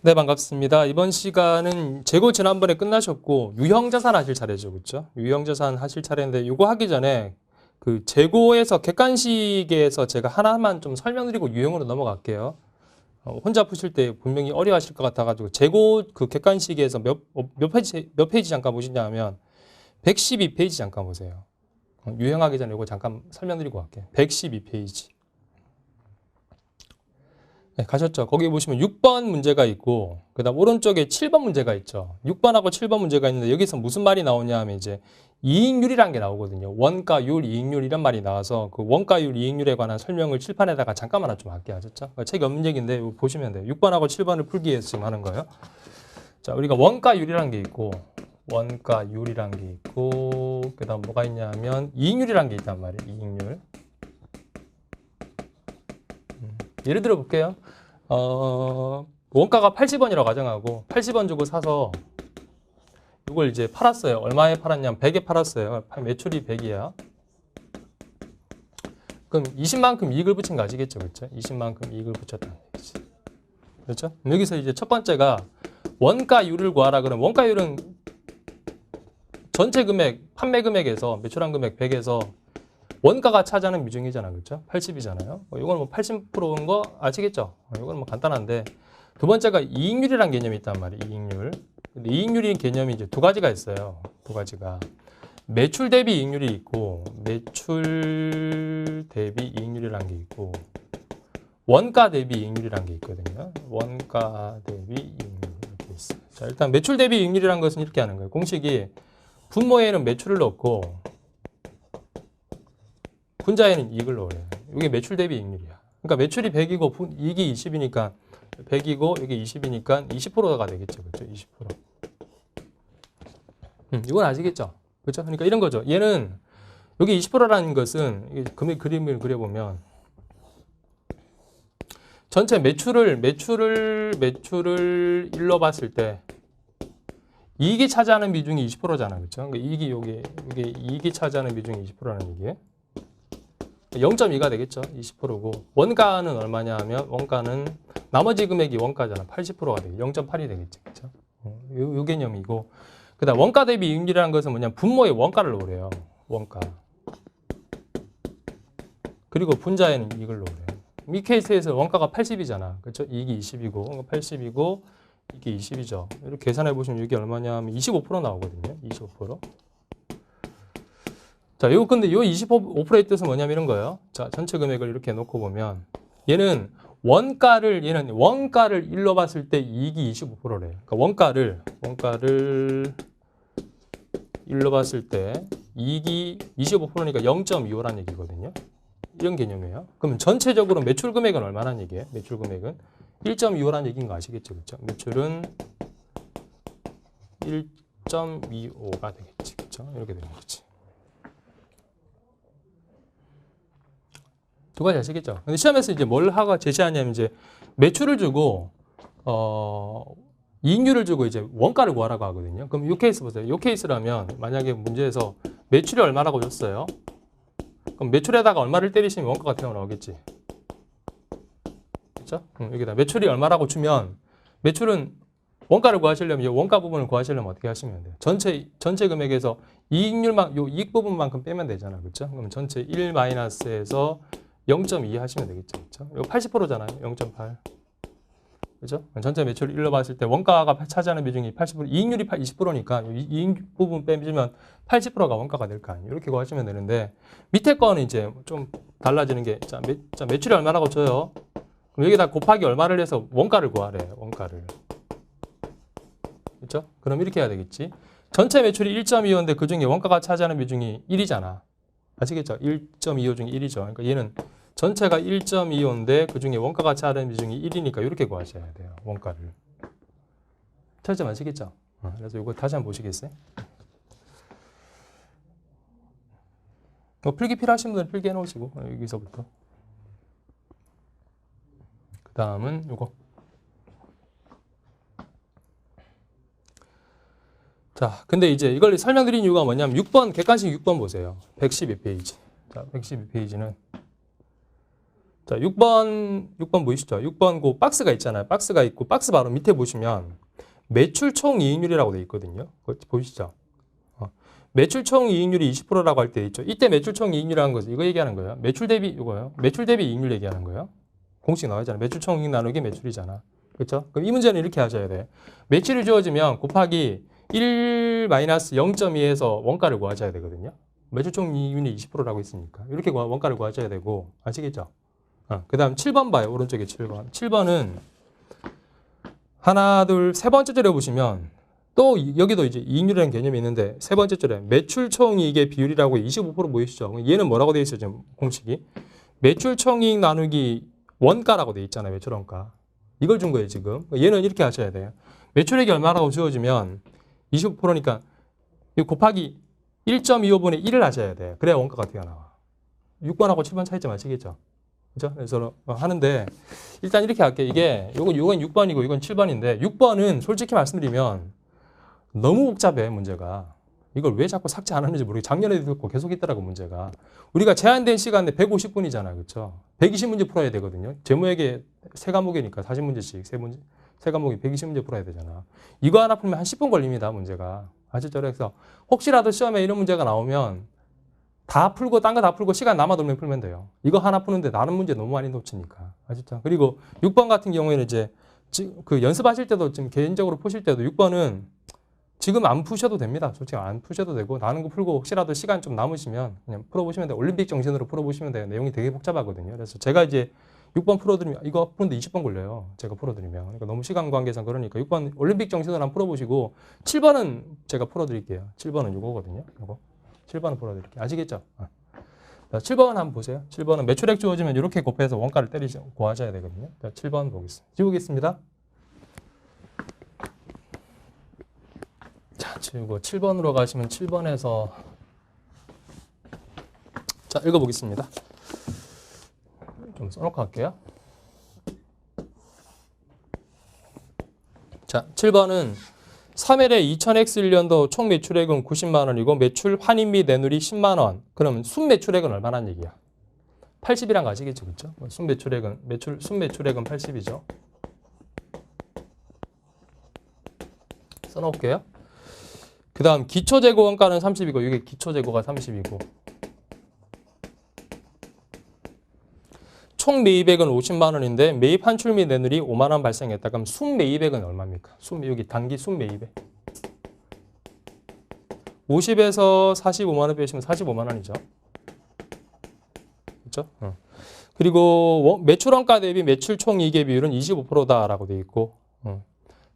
네, 반갑습니다. 이번 시간은 재고 지난번에 끝나셨고 유형자산 하실 차례죠, 그렇죠? 유형자산 하실 차례인데 이거 하기 전에 그 재고에서 객관식에서 제가 하나만 좀 설명드리고 유형으로 넘어갈게요. 혼자 푸실 때 분명히 어려워하실 것 같아가지고 재고 그 객관식에서 몇 페이지 잠깐 보시냐 하면 112페이지 잠깐 보세요. 유형하기 전에 이거 잠깐 설명드리고 갈게요. 112페이지. 네, 가셨죠? 거기 보시면 6번 문제가 있고 그 다음 오른쪽에 7번 문제가 있죠. 6번하고 7번 문제가 있는데 여기서 무슨 말이 나오냐 하면 이제 이익률이라는 게 나오거든요. 원가율, 이익률 이런 말이 나와서 그 원가율, 이익률에 관한 설명을 칠판에다가 잠깐만 좀 할게요. 아셨죠? 책이 없는 얘기인데 보시면 돼요. 6번하고 7번을 풀기 위해서 지금 하는 거예요. 자, 우리가 원가율이라는 게 있고 원가율이라는 게 있고 그 다음 뭐가 있냐 하면 이익률이라는 게 있단 말이에요. 이익률. 예를 들어 볼게요. 원가가 80원이라고 가정하고 80원 주고 사서 이걸 이제 팔았어요. 얼마에 팔았냐면 100에 팔았어요. 매출이 100이야. 그럼 20만큼 이익을 붙인 거 아시겠죠? 그렇죠? 20만큼 이익을 붙였다는 얘기지. 그렇죠? 여기서 이제 첫 번째가 원가율을 구하라 그러면 원가율은 전체 금액, 판매 금액에서 매출한 금액 100에서 원가가 차지하는 비중이잖아. 그렇죠? 80이잖아요. 이건 뭐 80%인 거 아시겠죠? 이건 뭐 간단한데 두 번째가 이익률이라는 개념이 있단 말이에요. 이익률. 근데 이익률인 개념이 이제 두 가지가 있어요. 두 가지가. 매출 대비 이익률이 있고 매출 대비 이익률이라는 게 있고 원가 대비 이익률이라는 게 있거든요. 원가 대비 이익률 이렇게 있어요. 자, 일단 매출 대비 이익률이라는 것은 이렇게 하는 거예요. 공식이 분모에는 매출을 넣고 분자에는 이익을 넣어요. 이게 매출 대비 이익률이야. 그러니까 매출이 100이고 이익이 20이니까 100이고 이게 20이니까 20%가 되겠죠. 그렇죠? 20%. 이건 아시겠죠? 그렇죠? 그러니까 이런 거죠. 얘는 여기 20%라는 것은 금액 그림을 그려보면 전체 매출을 일러 봤을 때 이익이 차지하는 비중이 20%잖아. 그렇죠? 그러니까 이게 이익이 차지하는 비중이 20%라는 얘기예요. 0.2가 되겠죠. 20%고 원가는 얼마냐 하면 원가는 나머지 금액이 원가잖아. 80%가 되겠죠. 0.8이 되겠죠. 그렇죠? 요 개념이고 그다음 원가 대비 이익률이라는 것은 뭐냐 분모에 원가를 넣으래요. 원가. 그리고 분자에는 이익을 넣으래요. 이 케이스에서 원가가 80이잖아. 그렇죠? 이익이 20이고 80이고 이게 20이죠. 이렇게 계산해 보시면 이게 얼마냐 하면 25% 나오거든요. 25%. 자, 요 근데 요 25%의 뜻은 뭐냐면 이런 거예요. 자, 전체 금액을 이렇게 놓고 보면 얘는 원가를 일러 봤을 때 이익이 25%래. 그러니까 원가를 일러 봤을 때 이익이 25%니까 0.25라는 얘기거든요. 이런 개념이에요. 그러면 전체적으로 매출 금액은 얼마라는 얘기예요? 매출 금액은 1.25라는 얘기인 거 아시겠죠? 그렇죠? 매출은 1.25가 되겠지. 그렇죠? 이렇게 되는 거지. 두 가지 아시겠죠? 근데 시험에서 이제 뭘 하고 제시하냐면 이제 매출을 주고 이익률을 주고 이제 원가를 구하라고 하거든요. 그럼 이 케이스 보세요. 이 케이스라면 만약에 문제에서 매출이 얼마라고 줬어요? 그럼 매출에다가 얼마를 때리시면 원가가 튀어나오겠지. 그렇죠? 여기다 매출이 얼마라고 주면 매출은 원가를 구하시려면 이 원가 부분을 구하시려면 어떻게 하시면 돼요? 전체 금액에서 이익률만 요 이익 부분만큼 빼면 되잖아. 그렇죠? 그럼 전체 1 마이너스에서 0.2 하시면 되겠죠. 그렇죠? 이거 80%잖아요. 0.8. 그죠? 전체 매출을 일러봤을 때 원가가 차지하는 비중이 80%, 이익률이 20%니까 이익 부분 빼주면 80%가 원가가 될 거 아니에요. 이렇게 구하시면 되는데 밑에 거는 이제 좀 달라지는 게 자, 매출이 얼마라고 줘요. 그럼 여기다 곱하기 얼마를 해서 원가를 구하래. 원가를. 그렇죠? 그럼 이렇게 해야 되겠지. 전체 매출이 1.25인데 그중에 원가가 차지하는 비중이 1이잖아. 아시겠죠? 1.25 중에 1이죠. 그러니까 얘는 전체가 1.25인데 그중에 원가가 차지하는 비중이 1이니까 이렇게 구하셔야 돼요. 원가를. 차이점 아시겠죠? 그래서 이거 다시 한번 보시겠어요? 뭐 필기 필요하신 분들은 필기 해놓으시고 여기서부터. 그 다음은 요거. 자, 근데 이제 이걸 설명드린 이유가 뭐냐면 6번, 객관식 6번 보세요. 112페이지. 자, 112페이지는. 자, 6번 보이시죠? 6번 그 박스가 있잖아요. 박스가 있고, 박스 바로 밑에 보시면 매출 총 이익률이라고 돼 있거든요. 그거 보이시죠? 매출 총 이익률이 20%라고 할 때 있죠. 이때 매출 총 이익률이라는 것은 이거 얘기하는 거예요. 매출 대비 이거예요. 매출 대비 이익률 얘기하는 거예요. 공식 나와있잖아요. 매출 총 이익 나누기 매출이잖아. 그렇죠? 그럼 이 문제는 이렇게 하셔야 돼. 매출이 주어지면 곱하기 1-0.2에서 원가를 구하셔야 되거든요. 매출 총 이익률이 20%라고 했으니까. 이렇게 원가를 구하셔야 되고, 아시겠죠? 그 다음 7번 봐요. 오른쪽에 7번. 7번은 하나, 둘, 세 번째 줄에 보시면 또 여기도 이제 이익률이라는 개념이 있는데 세 번째 줄에 매출 총이익의 비율이라고 25% 보이시죠? 얘는 뭐라고 되어 있어요? 지금 공식이. 매출 총이익 나누기 원가라고 되어 있잖아요. 매출 원가. 이걸 준 거예요, 지금. 얘는 이렇게 하셔야 돼요. 매출액이 얼마라고 주어지면 25%니까 곱하기 1.25분의 1을 하셔야 돼요. 그래야 원가가 튀어나와. 6번하고 7번 차이점 아시겠죠? 그죠? 그래서 하는데 일단 이렇게 할게요. 이건 6번이고 이건 7번인데 6번은 솔직히 말씀드리면 너무 복잡해, 문제가. 이걸 왜 자꾸 삭제 안 하는지 모르겠어요. 작년에도 있고 계속 있더라고, 문제가. 우리가 제한된 시간에 150분이잖아요. 그렇죠? 120문제 풀어야 되거든요. 제목에 3과목이니까 40문제씩 3과목이 120문제 풀어야 되잖아. 이거 하나 풀면 한 10분 걸립니다, 문제가. 아시죠? 그래서 혹시라도 시험에 이런 문제가 나오면 다 풀고 딴 거 다 풀고 시간 남아돌면 풀면 돼요. 이거 하나 푸는데 다른 문제 너무 많이 놓치니까. 아시죠? 그리고 6번 같은 경우에는 이제 그 연습하실 때도 지금 개인적으로 푸실 때도 6번은 지금 안 푸셔도 됩니다. 솔직히 안 푸셔도 되고 나는 거 풀고 혹시라도 시간 좀 남으시면 그냥 풀어보시면 돼요. 올림픽 정신으로 풀어보시면 돼요. 내용이 되게 복잡하거든요. 그래서 제가 이제 6번 풀어드리면 이거 푸는데 20번 걸려요. 제가 풀어드리면. 그러니까 너무 시간 관계상 그러니까 6번 올림픽 정신으로 한번 풀어보시고 7번은 제가 풀어드릴게요. 7번은 이거거든요. 이거 7번은 풀어드릴게요. 아시겠죠? 자, 7번 한번 보세요. 7번은 매출액 주어지면 이렇게 곱해서 원가를 구하셔야 되거든요. 자, 7번 보겠습니다. 지우겠습니다. 자, 지우고 7번으로 가시면 7번에서 자, 읽어보겠습니다. 좀 써놓고 할게요. 자, 7번은 3일에 2000X1년도 총 매출액은 90만 원이고 매출 환입 및 내누리 10만 원. 그러면 순매출액은 얼마란 얘기야? 80이란 거 아시겠죠? 그렇죠? 순매출액은 80이죠. 써놓을게요. 그 다음 기초재고 원가는 30이고 이게 기초재고가 30이고 총 매입액은 50만 원인데 매입 환출 및 내누리 5만 원 발생했다. 그럼 순매입액은 얼마입니까? 여기 단기 순매입액 50에서 45만 원 빼시면 45만 원이죠. 그렇죠? 그리고 매출 원가 대비 매출 총 이익의 비율은 25%다라고 되어 있고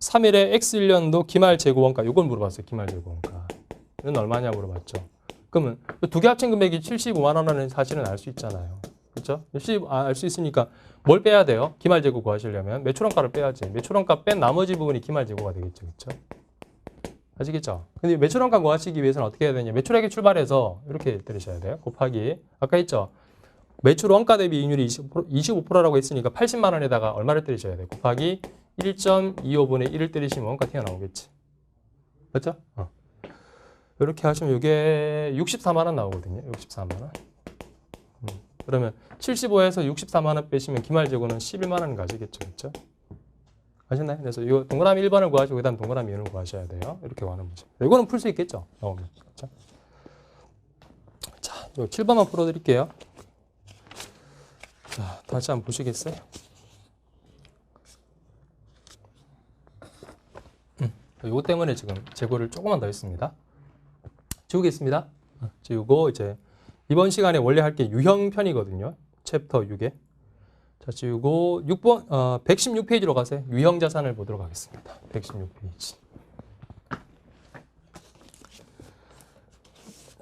3일에 X1년도 기말 재고 원가 이걸 물어봤어요. 기말 재고 원가. 이건 얼마냐 물어봤죠. 그러면 두 개 합친 금액이 75만 원은 사실은 알 수 있잖아요. 그렇죠? 알 수 있으니까 뭘 빼야 돼요? 기말 재고 구하시려면 매출 원가를 빼야지. 매출 원가 뺀 나머지 부분이 기말 재고가 되겠죠. 그렇죠? 아시겠죠? 근데 매출 원가 구하시기 위해서는 어떻게 해야 되냐? 매출액에 출발해서 이렇게 들으셔야 돼요. 곱하기 아까 했죠? 매출 원가 대비 이익률이 25%라고 했으니까 80만 원에다가 얼마를 때리셔야 돼요? 곱하기 1.25분의 1을 때리시면 원가 튀어나오겠지. 그렇죠? 이렇게 하시면 이게 64만 원 나오거든요. 64만 원. 그러면 75에서 64만 원 빼시면 기말 재고는 11만 원 가시겠죠. 그렇죠? 아셨나요? 그래서 이거 동그라미 1번을 구하시고 그다음 동그라미 2를 구하셔야 돼요. 이렇게 구하는 문제. 이거는 풀 수 있겠죠. 나오면. 그렇죠? 자, 요 7번만 풀어 드릴게요. 자, 다시 한번 보시겠어요? 이거 때문에 지금 재고를 조금만 더 했습니다. 지우겠습니다. 지우고 이제 이번 시간에 원래 할 게 유형편이거든요. 챕터 6에. 자, 지우고 6번 116페이지로 가세요. 유형 자산을 보도록 하겠습니다. 116페이지.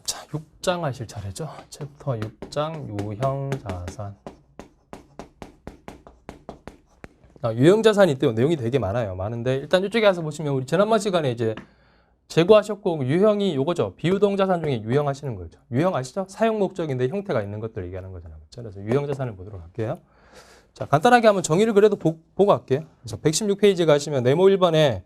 자, 6장 하실 차례죠. 챕터 6장 유형 자산. 유형 자산이 있대요. 내용이 되게 많아요. 많은데 일단 이쪽에 가서 보시면 우리 지난번 시간에 이제 재고하셨고 유형이 요거죠. 비유동 자산 중에 유형 하시는 거죠. 유형 아시죠? 사용 목적인데 형태가 있는 것들 얘기하는 거잖아요. 그렇죠? 그래서 유형 자산을 보도록 할게요. 자, 간단하게 한번 정의를 그래도 보고 갈게요. 그래서 116페이지 가시면 네모 1번에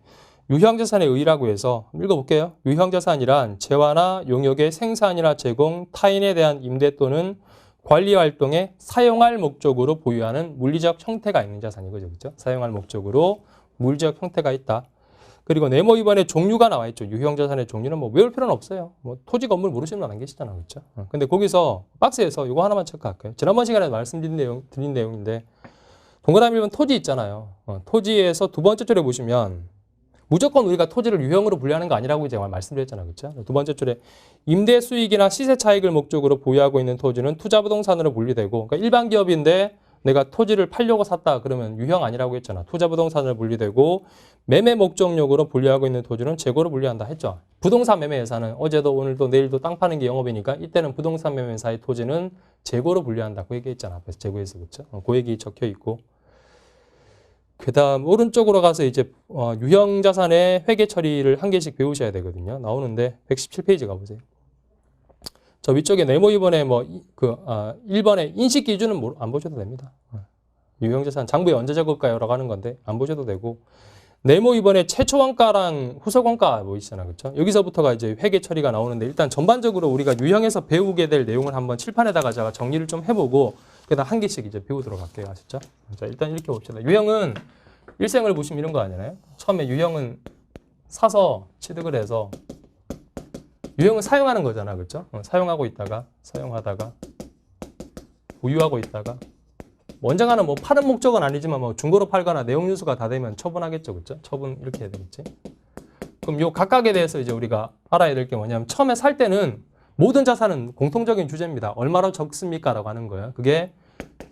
유형자산의 의의라고 해서 읽어볼게요. 유형자산이란 재화나 용역의 생산이나 제공, 타인에 대한 임대 또는 관리 활동에 사용할 목적으로 보유하는 물리적 형태가 있는 자산이거죠. 그죠? 사용할 목적으로 물리적 형태가 있다. 그리고 네모 2번에 종류가 나와 있죠. 유형자산의 종류는 뭐 외울 필요는 없어요. 뭐 토지 건물 모르시는 분 안 계시잖아. 그렇죠? 근데 거기서 박스에서 이거 하나만 체크할게요. 지난번 시간에 말씀드린 내용인데 동그라미 1번 토지 있잖아요. 토지에서 두 번째 줄에 보시면 무조건 우리가 토지를 유형으로 분류하는 거 아니라고 이제 말씀드렸잖아요. 그렇죠? 두 번째 줄에 임대 수익이나 시세 차익을 목적으로 보유하고 있는 토지는 투자 부동산으로 분류되고, 그러니까 일반 기업인데 내가 토지를 팔려고 샀다 그러면 유형 아니라고 했잖아. 투자 부동산으로 분류되고 매매 목적용으로 분류하고 있는 토지는 재고로 분류한다 했죠. 부동산 매매 회사는 어제도 오늘도 내일도 땅 파는 게 영업이니까 이때는 부동산 매매 회사의 토지는 재고로 분류한다. 그 얘기했잖아. 앞에서 재고에서 그렇죠? 그 얘기 적혀 있고. 그다음 오른쪽으로 가서 이제 유형 자산의 회계 처리를 한 개씩 배우셔야 되거든요. 나오는데 117페이지 가보세요. 저 위쪽에 네모 2번에 1번에 인식 기준은 안 보셔도 됩니다. 유형 자산 장부에 언제 적을까요라고 하는 건데 안 보셔도 되고, 네모 2번에 최초 원가랑 후속 원가 뭐 있잖아. 그렇죠? 여기서부터가 이제 회계 처리가 나오는데 일단 전반적으로 우리가 유형에서 배우게 될 내용을 한번 칠판에다가 제가 정리를 좀 해보고 그다음 한 개씩 이제 배우도록 할게요. 아셨죠? 자, 일단 이렇게 봅시다. 유형은 일생을 보시면 이런 거 아니나요? 처음에 유형은 사서 취득을 해서 유형은 사용하는 거잖아. 그렇죠? 사용하고 있다가 사용하다가 보유하고 있다가 언젠가는 뭐 파는 목적은 아니지만 뭐 중고로 팔거나 내용 유수가 다 되면 처분하겠죠. 그렇죠? 처분 이렇게 해야 되겠지. 그럼 요 각각에 대해서 이제 우리가 알아야 될 게 뭐냐면 처음에 살 때는 모든 자산은 공통적인 주제입니다. 얼마로 적습니까? 라고 하는 거예요. 그게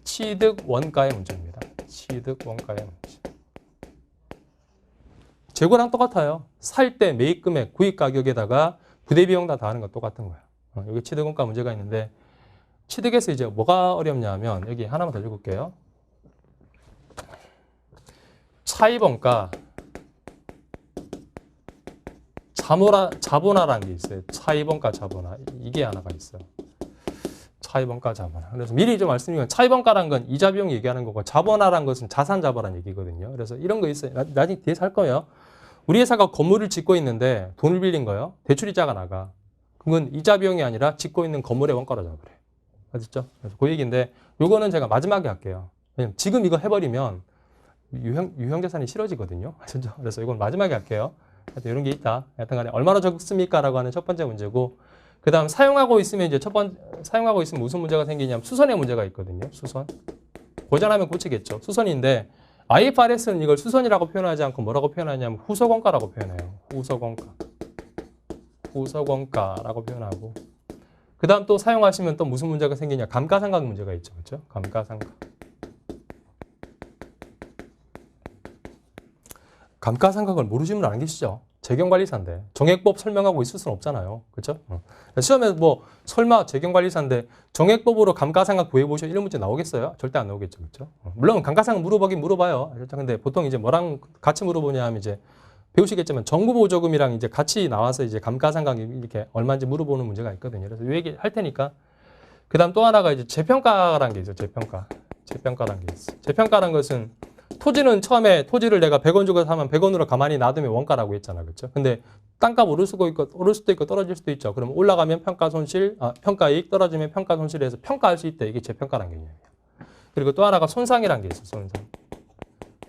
취득 원가의 문제입니다. 취득 원가의 문제. 재고랑 똑같아요. 살 때 매입 금액, 구입 가격에다가 부대 비용 다 하는 건 똑같은 거예요. 여기 취득 원가 문제가 있는데 취득에서 이제 뭐가 어렵냐면 여기 하나만 더 읽을게요. 차입 원가, 자본화라는 게 있어요. 차입원가 자본화. 이게 하나가 있어요. 차입원가 자본화. 그래서 미리 좀 말씀드리면 차입원가라는 건 이자 비용 얘기하는 거고 자본화라는 것은 자산 자본화라는 얘기거든요. 그래서 이런 거 있어요. 나중에 뒤에서 할 거예요. 우리 회사가 건물을 짓고 있는데 돈을 빌린 거예요. 대출이자가 나가. 그건 이자 비용이 아니라 짓고 있는 건물의 원가로 잡으래. 아셨죠? 그래서 그 얘기인데 요거는 제가 마지막에 할게요. 왜냐면 지금 이거 해버리면 유형 자산이 싫어지거든요. 아셨죠? 그래서 이건 마지막에 할게요. 하여튼 이런 게 있다. 하여튼 간에 얼마나 적습니까? 라고 하는 첫 번째 문제고, 그 다음 사용하고 있으면 이제 사용하고 있으면 무슨 문제가 생기냐면 수선의 문제가 있거든요. 수선. 고장나면 고치겠죠. 수선인데 IFRS는 이걸 수선이라고 표현하지 않고 뭐라고 표현하냐면 후속원가라고 표현해요. 후속원가. 후속원가라고 표현하고. 그 다음 또 사용하시면 또 무슨 문제가 생기냐. 감가상각 문제가 있죠. 그렇죠? 감가상각. 감가상각을 모르시는 분 안 계시죠? 재경관리사인데 정액법 설명하고 있을 수는 없잖아요. 그렇죠? 시험에 뭐 설마 재경관리사인데 정액법으로 감가상각 구해보셔 이런 문제 나오겠어요? 절대 안 나오겠죠. 그렇죠? 물론 감가상각 물어보긴 물어봐요. 근데 보통 이제 뭐랑 같이 물어보냐 하면 이제 배우시겠지만 정부보조금이랑 이제 같이 나와서 이제 감가상각이 이렇게 얼마인지 물어보는 문제가 있거든요. 그래서 이 얘기 할 테니까. 그 다음 또 하나가 이제 재평가라는 게 있어요. 재평가라는 게 있어요. 재평가라는 것은 토지는 처음에 토지를 내가 100원 주고 사면 100원으로 가만히 놔두면 원가라고 했잖아. 그렇죠? 근데 땅값 오를 수도 있고 떨어질 수도 있죠. 그러면 올라가면 평가이익, 떨어지면 평가 손실에서 평가할 수 있다. 이게 재평가라는 개념이에요. 그리고 또 하나가 손상이라는 게 있어요.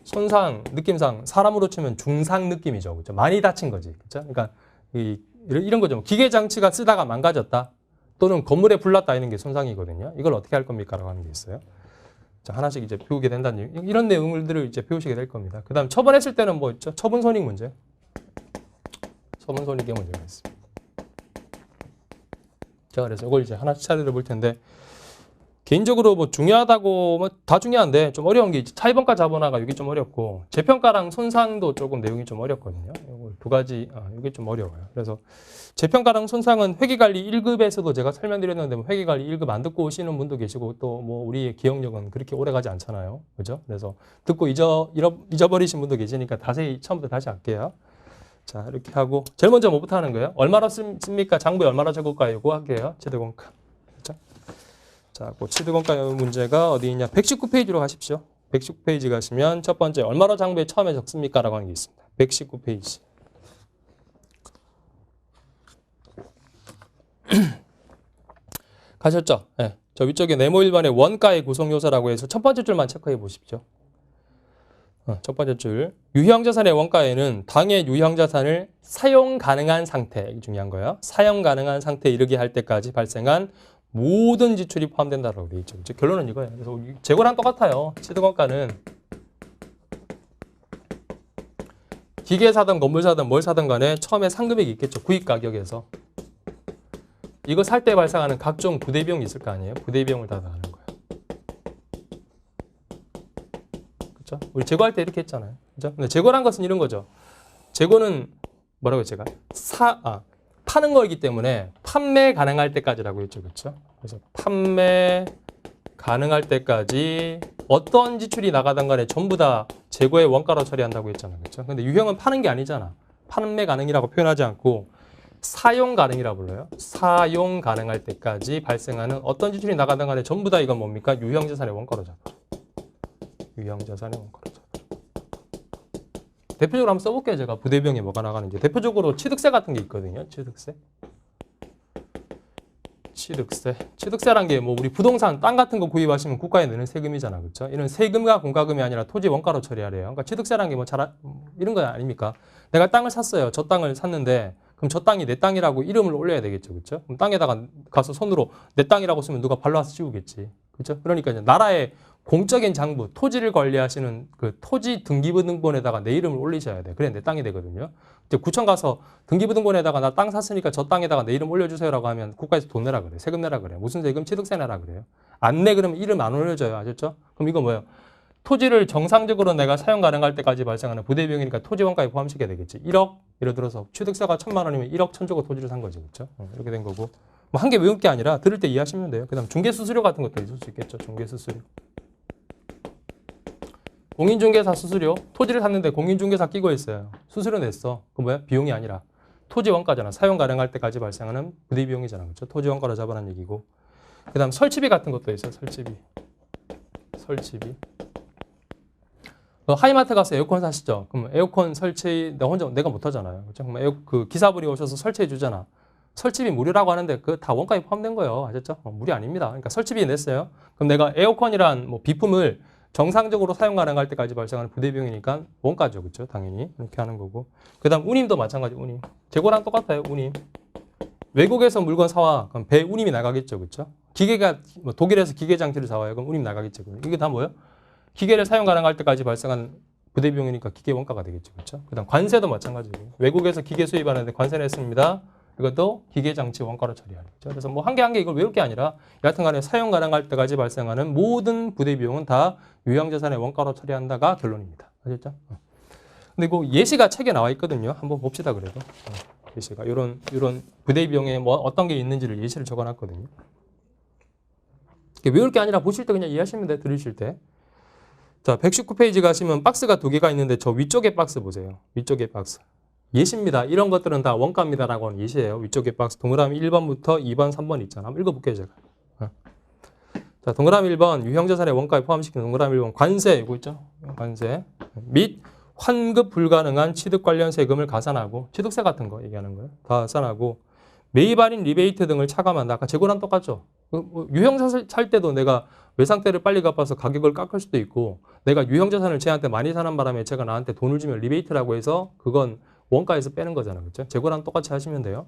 손상, 느낌상 사람으로 치면 중상 느낌이죠. 그렇죠? 많이 다친 거지. 그렇죠? 그러니까 이런 거죠. 기계 장치가 쓰다가 망가졌다. 또는 건물에 불났다 이런 게 손상이거든요. 이걸 어떻게 할 겁니까? 라고 하는 게 있어요. 자, 하나씩 이제 배우게 된다는 이런 내용들을 이제 배우시게 될 겁니다. 그 다음 처분했을 때는 뭐 있죠? 처분손익 문제. 처분손익의 문제가 있습니다. 자, 그래서 이걸 이제 하나씩 차례로 볼 텐데 개인적으로 뭐 중요하다고 뭐 다 중요한데 좀 어려운 게 차입원가 자본화가 이게 좀 어렵고 재평가랑 손상도 조금 내용이 좀 어렵거든요. 두 가지 이게 좀 어려워요. 그래서 재평가랑 손상은 회계관리 1급에서도 제가 설명드렸는데 뭐 회계관리 1급 안 듣고 오시는 분도 계시고 또 뭐 우리의 기억력은 그렇게 오래 가지 않잖아요. 그죠? 그래서 듣고 잊어버리신 분도 계시니까 처음부터 다시 할게요. 자, 이렇게 하고 제일 먼저 뭐부터 하는 거예요? 얼마나 씁니까? 장부에 얼마나 적을까요? 이거 할게요. 취득원가. 그렇죠? 자, 그 취득원가 문제가 어디 있냐? 119페이지로 가십시오. 119페이지 가시면 첫 번째 얼마로 장부에 처음에 적습니까? 라고 하는 게 있습니다. 119페이지. 가셨죠? 네. 저 위쪽에 네모 1번의 원가의 구성 요소라고 해서 첫 번째 줄만 체크해 보십시오. 첫 번째 줄. 유형자산의 원가에는 당의 유형자산을 사용 가능한 상태, 이게 중요한 거예요. 사용 가능한 상태에 이르게 할 때까지 발생한 모든 지출이 포함된다라고 되어 있죠. 결론은 이거예요. 그래서 재고랑 똑같아요. 취득원가는 기계 사든 건물 사든 뭘 사든 간에 처음에 상금액이 있겠죠. 구입 가격에서. 이거 살 때 발생하는 각종 부대비용이 있을 거 아니에요. 부대비용을 다 나가는 거예요. 그렇죠? 우리 재고할 때 이렇게 했잖아요. 그렇죠? 근데 재고란 것은 이런 거죠. 재고는 뭐라고 했죠? 제가? 파는 거이기 때문에 판매 가능할 때까지라고 했죠. 그렇죠? 그래서 판매 가능할 때까지 어떤 지출이 나가던 간에 전부 다 재고의 원가로 처리한다고 했잖아요. 그렇죠? 근데 유형은 파는 게 아니잖아. 판매 가능이라고 표현하지 않고 사용 가능이라고 불러요. 사용 가능할 때까지 발생하는 어떤 지출이 나가던 간에 전부 다 이건 뭡니까? 유형자산의 원가로 잡아. 유형자산의 원가로 잡아. 대표적으로 한번 써볼게요. 제가 부대비용에 뭐가 나가는지. 대표적으로 취득세 같은 게 있거든요. 취득세. 취득세란 게 뭐 우리 부동산, 땅 같은 거 구입하시면 국가에 내는 세금이잖아. 그렇죠? 이런 세금과 공과금이 아니라 토지 원가로 처리하래요. 그러니까 취득세란 게 뭐 이런 거 아닙니까? 내가 땅을 샀어요. 저 땅을 샀는데 그럼 저 땅이 내 땅이라고 이름을 올려야 되겠죠. 그렇죠? 그럼 땅에다가 가서 손으로 내 땅이라고 쓰면 누가 발로 와서 지우겠지. 그렇죠? 그러니까 이제 나라의 공적인 장부, 토지를 관리하시는 그 토지 등기부등본에다가 내 이름을 올리셔야 돼. 그래 내 땅이 되거든요. 이제 구청 가서 등기부등본에다가 나 땅 샀으니까 저 땅에다가 내 이름 올려주세요라고 하면 국가에서 돈 내라 그래. 세금 내라 그래. 무슨 세금? 취득세 내라 그래요. 안 내 그러면 이름 안 올려줘요. 아셨죠? 그럼 이거 뭐예요? 토지를 정상적으로 내가 사용 가능할 때까지 발생하는 부대비용이니까 토지 원가에 포함시켜야 되겠지. 1억 예를 들어서 취득세가 1,000만 원이면 1억 1,000 주고 토지를 산 거지. 그렇죠? 이렇게 된 거고. 뭐 한 개 외울 게 아니라 들을 때 이해하시면 돼요. 그다음 중개수수료 같은 것도 있을 수 있겠죠. 중개수수료. 공인중개사 수수료. 토지를 샀는데 공인중개사 끼고 있어요. 수수료 냈어. 그 뭐야? 비용이 아니라 토지 원가잖아. 사용 가능할 때까지 발생하는 부대비용이잖아. 그렇죠? 토지 원가로 잡아라는 얘기고. 그다음 설치비 같은 것도 있어요. 설치비. 하이마트 가서 에어컨 사시죠? 그럼 에어컨 설치 내가 못 하잖아요. 그렇죠? 그럼 그 기사분이 오셔서 설치해 주잖아. 설치비 무료라고 하는데 그 다 원가에 포함된 거예요. 아셨죠? 무료 아닙니다. 그러니까 설치비 냈어요. 그럼 내가 에어컨이란 뭐 비품을 정상적으로 사용 가능할 때까지 발생하는 부대비용이니까 원가죠. 그렇죠? 당연히 이렇게 하는 거고. 그다음 운임도 마찬가지. 운임. 재고랑 똑같아요. 운임. 외국에서 물건 사와. 그럼 배 운임이 나가겠죠. 그렇죠? 기계가 뭐 독일에서 기계 장치를 사와요. 그럼 운임 나가겠죠. 이게 다 뭐예요? 기계를 사용 가능할 때까지 발생한 부대비용이니까 기계 원가가 되겠죠. 그렇죠? 그다음 관세도 마찬가지고. 외국에서 기계 수입하는데 관세 냈습니다. 이것도 기계 장치 원가로 처리하는 거죠. 그래서 뭐 한 개 한 개 이걸 외울 게 아니라 여하튼 간에 사용 가능할 때까지 발생하는 모든 부대비용은 다 유형자산의 원가로 처리한다가 결론입니다. 아셨죠? 근데 그 예시가 책에 나와 있거든요. 한번 봅시다 그래도. 예시가 이런 부대비용에 뭐 어떤 게 있는지를 예시를 적어놨거든요. 외울 게 아니라 보실 때 그냥 이해하시면 돼. 들으실 때. 자, 119페이지 가시면 박스가 2개가 있는데 저 위쪽에 박스 보세요. 위쪽에 박스. 예시입니다. 이런 것들은 다 원가입니다라고 하는 예시예요. 위쪽에 박스 동그라미 1번부터 2번, 3번 있잖아. 한번 읽어볼게요, 제가. 자, 동그라미 1번 유형자산의 원가에 포함시키는 동그라미 1번 관세 이거 있죠? 관세 및 환급 불가능한 취득 관련 세금을 가산하고 취득세 같은 거 얘기하는 거예요. 다 가산하고 매입 할인 리베이트 등을 차감한다. 아까 재고랑 똑같죠? 유형자산 살 때도 내가 외상태를 빨리 갚아서 가격을 깎을 수도 있고 내가 유형자산을 쟤한테 많이 사는 바람에 제가 나한테 돈을 주면 리베이트라고 해서 그건 원가에서 빼는 거잖아. 그렇죠? 재고랑 똑같이 하시면 돼요.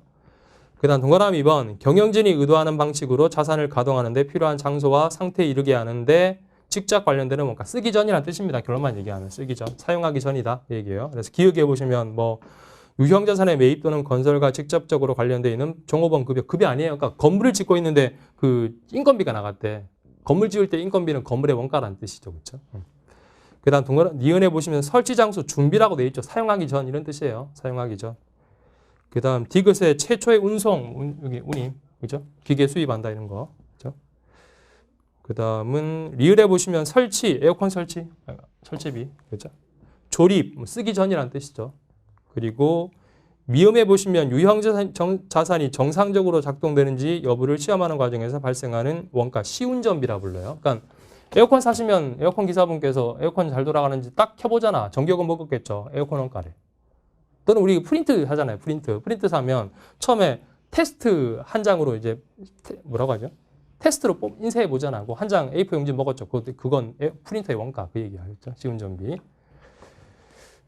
그 다음 동그라미 2번 경영진이 의도하는 방식으로 자산을 가동하는 데 필요한 장소와 상태에 이르게 하는데 직접 관련되는 원가. 쓰기 전이라는 뜻입니다. 결론만 얘기하면 쓰기 전. 사용하기 전이다. 얘기예요. 그래서 기억해 보시면 뭐 유형자산의 매입 또는 건설과 직접적으로 관련되어 있는 종업원 급여 아니에요. 그러니까 건물을 짓고 있는데 그 인건비가 나갔대. 건물 지을 때 인건비는 건물의 원가라는 뜻이죠. 그렇죠? 그 다음 니은에 보시면 설치 장소 준비라고 되어 있죠. 사용하기 전 이런 뜻이에요. 사용하기 전. 그 다음 디귿의 최초의 운송, 여기 운임, 그죠? 기계 수입한다 이런 거. 그죠? 그 다음은 리을에 보시면 설치, 에어컨 설치비, 그죠? 조립, 쓰기 전이라는 뜻이죠. 그리고 미음에 보시면 유형자산이 정상적으로 작동되는지 여부를 시험하는 과정에서 발생하는 원가, 시운전비라 불러요. 그러니까 에어컨 사시면 에어컨 기사분께서 에어컨 잘 돌아가는지 딱 켜보잖아. 전기요금 먹었겠죠. 에어컨 원가를. 또는 우리 프린트 하잖아요. 프린트 사면 처음에 테스트 한 장으로 이제 뭐라고 하죠? 테스트로 인쇄해 보잖아. 한 장 A4 용지 먹었죠. 그건 프린터의 원가 그 얘기하겠죠. 지원전비.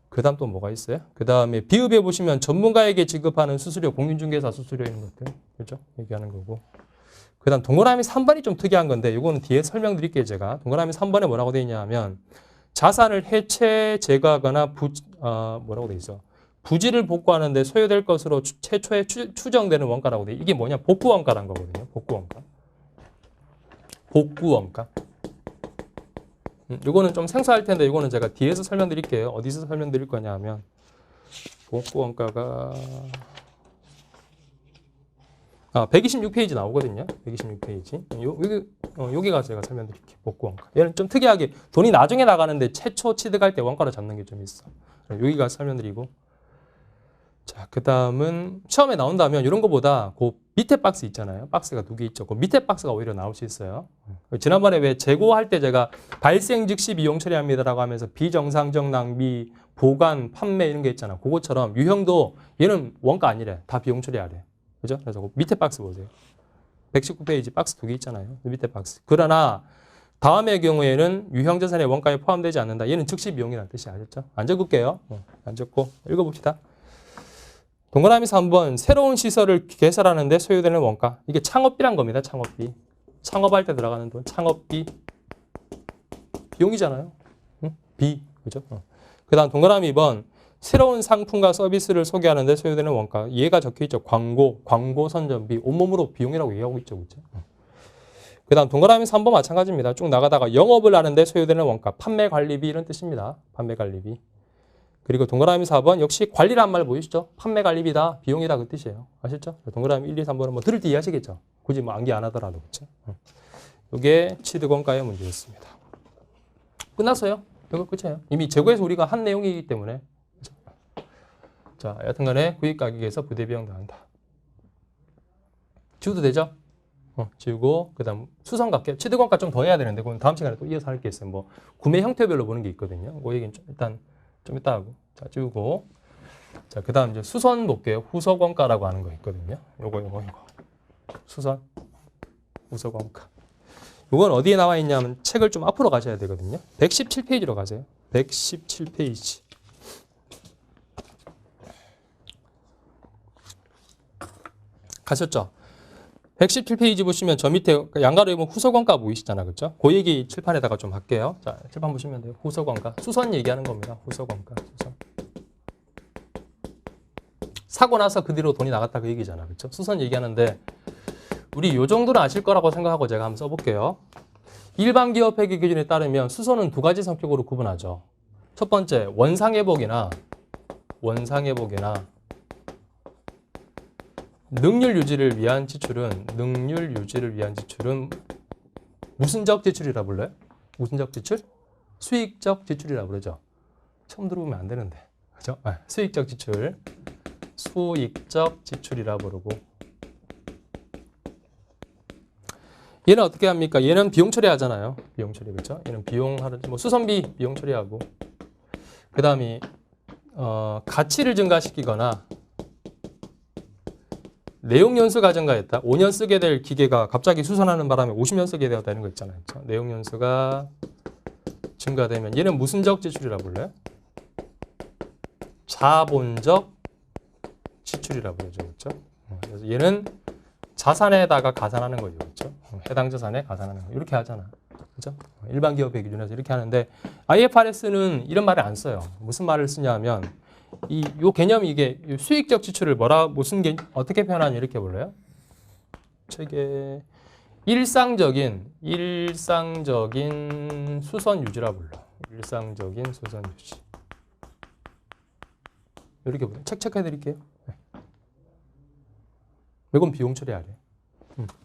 그 다음 또 뭐가 있어요? 그 다음에 비읍에 보시면 전문가에게 지급하는 수수료, 공인중개사 수수료 이런 것들. 그렇죠? 얘기하는 거고. 그 다음 동그라미 3번이 좀 특이한 건데 이거는 뒤에 설명드릴게요. 제가. 동그라미 3번에 뭐라고 되어 있냐 하면 자산을 해체, 제거하거나 뭐라고 되어 있어? 부지를 복구하는데 소요될 것으로 최초에 추정되는 원가라고 돼. 이게 뭐냐? 복구원가란 거거든요. 복구원가. 복구원가. 이거는 좀 생소할 텐데 이거는 제가 뒤에서 설명드릴게요. 어디서 설명드릴 거냐 하면 복구원가가 126페이지 나오거든요. 126페이지. 여기가 제가 설명드릴게요. 복구원가. 얘는 좀 특이하게 돈이 나중에 나가는데 최초 취득할 때 원가로 잡는 게 좀 있어. 여기가 설명드리고. 자, 그 다음은 시험에 나온다면 이런 거보다 그 밑에 박스 있잖아요. 박스가 두 개 있죠. 그 밑에 박스가 오히려 나올 수 있어요. 지난번에 왜 재고할 때 제가 발생 즉시 비용 처리합니다라고 하면서 비정상적 낭비, 보관, 판매 이런 게 있잖아. 그것처럼 유형도 얘는 원가 아니래. 다 비용 처리하래. 그죠? 그래서 그 밑에 박스 보세요. 119페이지 박스 두 개 있잖아요. 밑에 박스. 그러나 다음의 경우에는 유형자산의 원가에 포함되지 않는다. 얘는 즉시 비용이라는 뜻이 아셨죠? 안 적을게요. 안 적고 읽어봅시다. 동그라미 3번 새로운 시설을 개설하는데 소요되는 원가. 이게 창업비란 겁니다. 창업비. 창업할 때 들어가는 돈. 창업비. 비용이잖아요. 응? 비. 그죠? 그 다음 동그라미 2번 새로운 상품과 서비스를 소개하는데 소요되는 원가. 얘가 적혀있죠. 광고 선전비. 온몸으로 비용이라고 얘기하고 있죠. 그죠? 그 다음 동그라미 3번 마찬가지입니다. 쭉 나가다가 영업을 하는데 소요되는 원가. 판매 관리비 이런 뜻입니다. 판매 관리비. 그리고 동그라미 4번 역시 관리란 말 보이시죠? 판매 관리비다, 비용이다 그 뜻이에요. 아셨죠? 동그라미 1, 2, 3번은 뭐 들을 때 이해하시겠죠? 굳이 뭐 암기 안 하더라도. 그렇죠? 이게 취득원가의 문제였습니다. 끝났어요. 이거 끝이에요. 이미 재고에서 우리가 한 내용이기 때문에. 그렇죠? 자, 여튼간에 구입가격에서 부대비용 더한다. 지워도 되죠? 지우고 그 다음 수선 갈게요. 취득원가 좀 더 해야 되는데 그건 다음 시간에 또 이어서 할 게 있어요. 뭐 구매 형태별로 보는 게 있거든요. 그 얘기는 일단 좀 이따 하고. 자, 지우고. 자, 그 다음 이제 수선 볼게요. 후속원가라고 하는 거 있거든요. 요거. 수선. 후속원가. 요건 어디에 나와 있냐면 책을 좀 앞으로 가셔야 되거든요. 117페이지로 가세요. 117페이지. 가셨죠? 117페이지 보시면 저 밑에 양가로 보면 후속원가 보이시잖아. 그렇죠? 그 얘기 칠판에다가 좀 할게요. 자, 칠판 보시면 돼요. 후속원가. 수선 얘기하는 겁니다. 후속원가. 수선. 사고 나서 그 뒤로 돈이 나갔다 그 얘기잖아. 그렇죠? 수선 얘기하는데 우리 요 정도는 아실 거라고 생각하고 제가 한번 써볼게요. 일반 기업 회계 기준에 따르면 수선은 두 가지 성격으로 구분하죠. 첫 번째, 원상회복이나 능률 유지를 위한 지출은 무슨적 지출이라 불러요? 무슨적 지출? 수익적 지출이라 부르죠. 처음 들어보면 안 되는데. 그죠? 수익적 지출. 수익적 지출이라 부르고. 얘는 어떻게 합니까? 얘는 비용 처리하잖아요. 비용 처리. 그렇죠? 얘는 비용하는 뭐 수선비 비용 처리하고. 그다음이 가치를 증가시키거나 내용 연수가 증가했다. 5년 쓰게 될 기계가 갑자기 수선하는 바람에 50년 쓰게 되었다는 거 있잖아요. 그렇죠? 내용 연수가 증가되면 얘는 무슨적 지출이라 불러요? 자본적 지출이라 부르죠. 그렇죠? 그래서 얘는 자산에다가 가산하는 거죠. 그렇죠? 해당 자산에 가산하는 거. 이렇게 하잖아. 그렇죠? 일반 기업의 기준에서 이렇게 하는데 IFRS는 이런 말을 안 써요. 무슨 말을 쓰냐면 요 개념이 이게 수익적 지출을 어떻게 표현하냐 이렇게 불러요? 책에 일상적인 수선 유지라 불러. 일상적인 수선 유지. 이렇게 불러. 체크해 드릴게요. 네. 이건 비용 처리하래.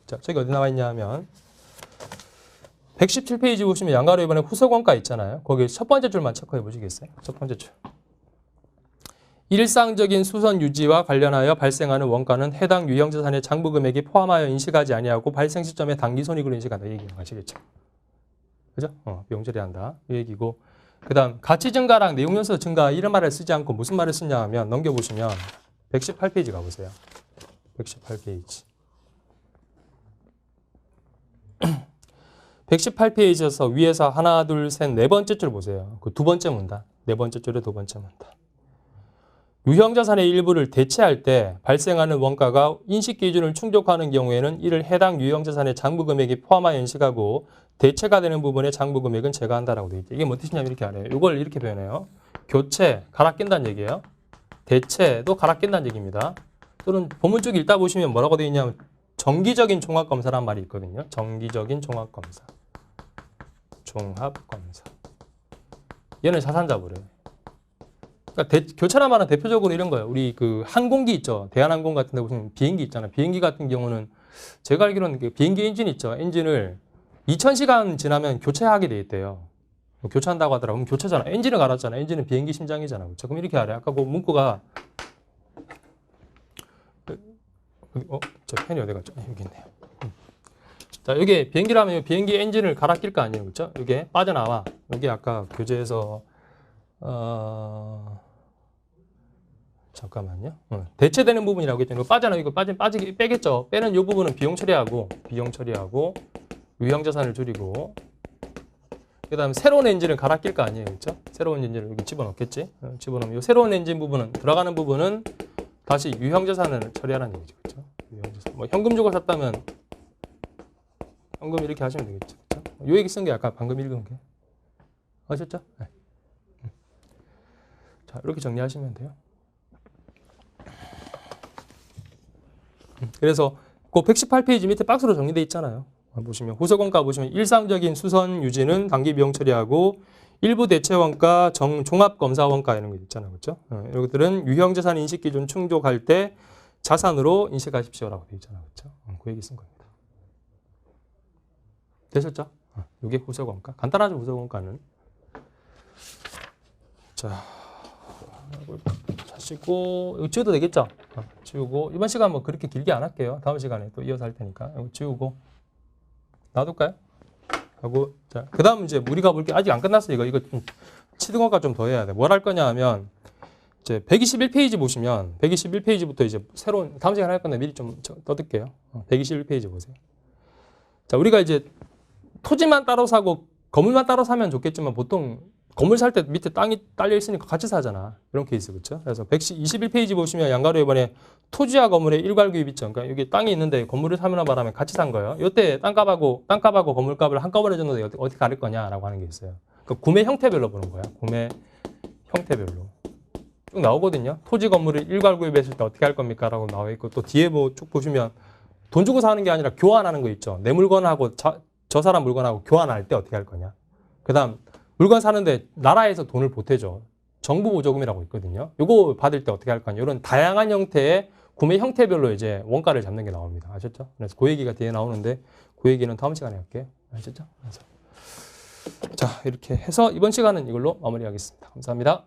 자, 저기 어디 나와 있냐 하면 117페이지 보시면 양가로 이번에 후속원가 있잖아요. 거기 첫 번째 줄만 체크해 보시겠어요? 첫 번째 줄. 일상적인 수선 유지와 관련하여 발생하는 원가는 해당 유형자산의 장부 금액이 포함하여 인식하지 아니하고 발생 시점에 당기손익으로 인식한다. 얘기가 아시겠죠? 그죠? 비용 처리한다. 이 얘기고. 그 다음 가치 증가랑 내용 요소 증가 이런 말을 쓰지 않고 무슨 말을 쓰냐 하면 넘겨보시면 118페이지 가보세요. 118페이지. 118페이지에서 위에서 하나, 둘, 셋, 네 번째 줄 보세요. 그 두 번째 문단. 네 번째 줄에 두 번째 문단. 유형자산의 일부를 대체할 때 발생하는 원가가 인식기준을 충족하는 경우에는 이를 해당 유형자산의 장부금액이 포함하여 인식하고 대체가 되는 부분의 장부금액은 제거한다라고 되어 있죠. 이게 뭐 뜻이냐면 이렇게 하래요. 이걸 이렇게 표현해요. 교체, 갈아 낀다는 얘기예요. 대체도 갈아 낀다는 얘기입니다. 또는 본문 쪽 읽다 보시면 뭐라고 되어 있냐면 정기적인 종합검사란 말이 있거든요. 정기적인 종합검사. 종합검사. 얘는 자산자부래요. 그러니까 교체란 말은 대표적으로 이런 거예요. 우리 그 항공기 있죠. 대한항공 같은 데 보시면 비행기 있잖아요. 비행기 같은 경우는 제가 알기로는 그 비행기 엔진 있죠. 엔진을 2000시간 지나면 교체하게 돼 있대요. 교체한다고 하더라고요. 그럼 교체잖아. 엔진을 갈았잖아. 엔진은 비행기 심장이잖아. 그렇죠? 그럼 이렇게 하래. 아까 그 문구가 저 펜이 어디 갔죠? 여기 있네요. 자, 여기 비행기라면 비행기 엔진을 갈아 낄 거 아니에요. 그렇죠? 이게 빠져나와. 여기 아까 교재에서 잠깐만요. 대체되는 부분이라고 했죠. 이거 빠져나 이거 빠지기 빼겠죠. 빼는 이 부분은 비용 처리하고 유형자산을 줄이고 그다음에 새로운 엔진을 갈아 낄 거 아니에요. 그렇죠? 새로운 엔진을 여기 집어넣겠지. 집어넣으면 이 새로운 엔진 부분은 들어가는 부분은 다시 유형자산을 처리하라는 얘기죠. 그렇죠? 유형자산. 뭐 현금 주고 샀다면 현금 이렇게 하시면 되겠죠. 그렇죠? 요 얘기 쓴 게 아까 방금 읽은 게. 아셨죠? 네. 자, 이렇게 정리하시면 돼요. 그래서 그 118페이지 밑에 박스로 정리되어 있잖아요. 보시면 후속원가 보시면 일상적인 수선 유지는 단기 비용 처리하고 일부 대체 원가, 종합 검사 원가 이런 거 있잖아요. 그렇죠? 이런 것들은 유형자산 인식 기준 충족할 때 자산으로 인식하십시오라고 되어 있잖아요. 그렇죠? 그 얘기 쓴 겁니다. 되셨죠? 이게 후속원가. 간단하죠, 후속원가는. 자, 자시고 이거 지워도 되겠죠? 지우고 이번 시간 뭐 그렇게 길게 안 할게요. 다음 시간에 또 이어서 할 테니까 이거 지우고 놔둘까요? 하고 자, 그다음 이제 우리가 볼 게 아직 안 끝났어요. 이거 좀 치등원가 좀 더 해야 돼. 뭘 할 거냐 하면 이제 121페이지 보시면 121페이지부터 이제 새로운 다음 시간에 할 건데 미리 좀 떠들게요. 121페이지 보세요. 자, 우리가 이제 토지만 따로 사고 건물만 따로 사면 좋겠지만 보통 건물 살 때 밑에 땅이 딸려 있으니까 같이 사잖아. 이런 케이스, 그렇죠? 그래서 121페이지 보시면 양가로 이번에 토지와 건물의 일괄구입 있죠. 그러니까 여기 땅이 있는데 건물을 사면 바람에 같이 산 거예요. 이때 땅값하고 건물값을 한꺼번에 줬는데 어떻게 가릴 거냐라고 하는 게 있어요. 그러니까 구매 형태별로 보는 거야. 구매 형태별로. 쭉 나오거든요. 토지 건물을 일괄구입했을 때 어떻게 할 겁니까? 라고 나와 있고 또 뒤에 뭐 쭉 보시면 돈 주고 사는 게 아니라 교환하는 거 있죠. 내 물건하고 저 사람 물건하고 교환할 때 어떻게 할 거냐. 그 다음 물건 사는데 나라에서 돈을 보태줘. 정부 보조금이라고 있거든요. 이거 받을 때 어떻게 할 거냐. 이런 다양한 형태의 구매 형태별로 이제 원가를 잡는 게 나옵니다. 아셨죠? 그래서 그 얘기가 뒤에 나오는데 그 얘기는 다음 시간에 할게요. 아셨죠? 그래서 자, 이렇게 해서 이번 시간은 이걸로 마무리하겠습니다. 감사합니다.